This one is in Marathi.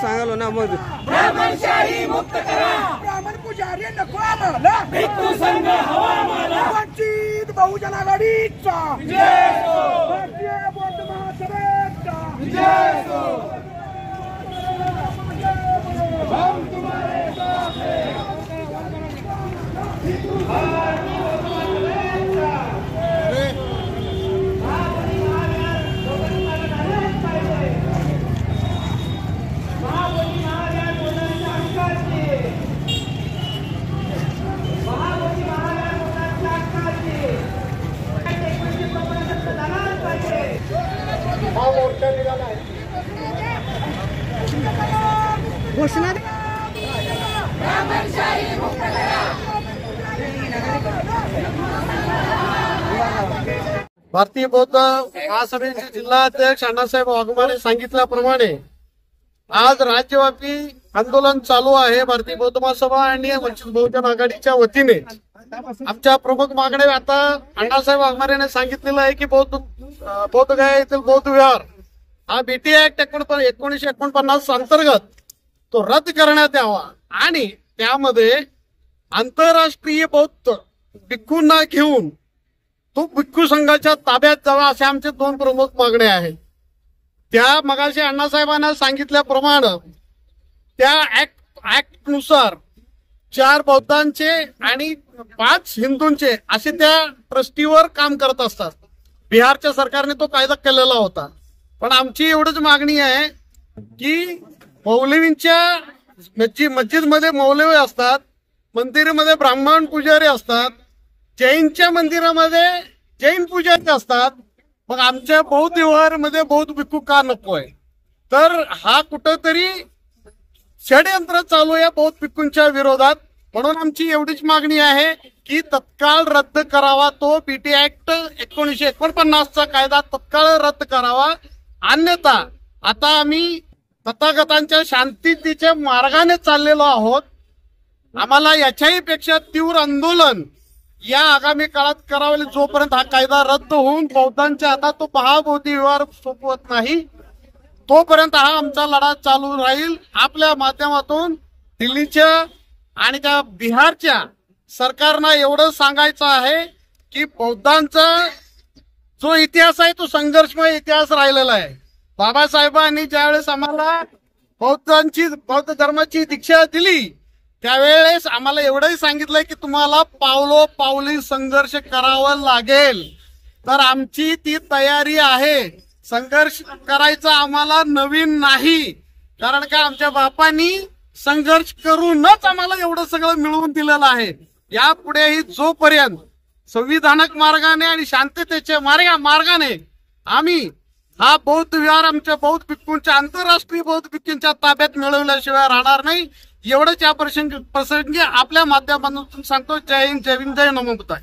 सांगालो ना मग ब्राह्मणशाही मुक्त करा, ब्राह्मण पुजारी नको आम्हाला, भिक्खू संघ हवा आम्हाला, वंचित बहुजन आघाडीचा विजय असो, भारतीय बौद्ध महासभेचा विजय असो। हम तुम्हारे साथ हैं। घोषणा भारतीय बौद्ध महासभेचे जिल्हाध्यक्ष अण्णासाहेब वाघमारे सांगितल्याप्रमाणे आज राज्यव्यापी आंदोलन चालू आहे। भारतीय बौद्ध महासभा आणि वंचित बहुजन आघाडीच्या वतीने आमच्या प्रमुख मागण्या आता अण्णासाहेब वाघमारेने सांगितलेलं आहे की बौद्धगया येथील बौद्ध विहार हा बीटी ऍक्ट 1949 अंतर्गत तो रद्द करण्यात यावा आणि त्यामध्ये आंतरराष्ट्रीय बौद्ध भिक्खूंना घेऊन तो भिक्खू संघाच्या ताब्यात जावा असे आमचे दोन प्रमुख मागण्या आहेत। त्या मगाशी अण्णासाहेबांना सांगितल्याप्रमाणे त्या ऍक्ट नुसार 4 बौद्धांचे आणि 5 हिंदूंचे असे त्या ट्रस्टीवर काम करत असतात। बिहारच्या सरकारने तो कायदा केलेला होता, पण आमची एवढीच मागणी आहे की मौलवींच्या मस्जिदमध्ये मौलवी असतात, मंदिरामध्ये ब्राह्मण पुजारी असतात, जैनच्या मंदिरामध्ये जैन पुजारी असतात, मग आमच्या बौद्ध विहारमध्ये बौद्ध भिक्खू का नकोय? तर हा कुठंतरी षडयंत्र चालू आहे बौद्ध भिक्खूंच्या विरोधात। म्हणून आमची एवढीच मागणी आहे की तत्काळ रद्द करावा तो बीटी ऍक्ट 1949 चा कायदा तत्काळ रद्द करावा, अन्यथा आता आम्ही तथागतांच्या शांततेच्या मार्गाने चाललेलो आहोत। आम्हाला याच्याही पेक्षा तीव्र आंदोलन या आगामी काळात करावे जोपर्यंत हा कायदा रद्द होऊन बौद्धांच्या हातात तो महाबौद्धी व्यवहार सोपवत नाही तोपर्यंत हा आमचा लढा चालू राहील। आपल्या माध्यमातून दिल्लीच्या आणि त्या बिहारच्या सरकारना एवढं सांगायचं आहे की बौद्धांचा जो इतिहास आहे तो संघर्षमय इतिहास राहिलेला आहे। बाबासाहेबांनी ज्यावेळेस आम्हाला बौद्ध धर्माची दीक्षा दिली त्यावेळेस आम्हाला एवढंही सांगितलंय की तुम्हाला पावलोपावली संघर्ष करावं लागेल। तर आमची ती तयारी आहे, संघर्ष करायचा आम्हाला नवीन नाही, कारण का आमच्या बापांनी संघर्ष करूनच आम्हाला एवढं सगळं मिळवून दिलेलं आहे। यापुढेही जोपर्यंत संविधानिक मार्गाने आणि शांततेच्या मार्गाने आम्ही हा बौद्ध विहार आमच्या बौद्ध भिक्खूंच्या आंतरराष्ट्रीय बौद्ध भिक्खूंच्या ताब्यात मिळवल्याशिवाय राहणार नाही। एवढंच या प्रसंगी आपल्या माध्यमातून सांगतो। जय हिंद, जय भीम, जय नमो बुद्धाय।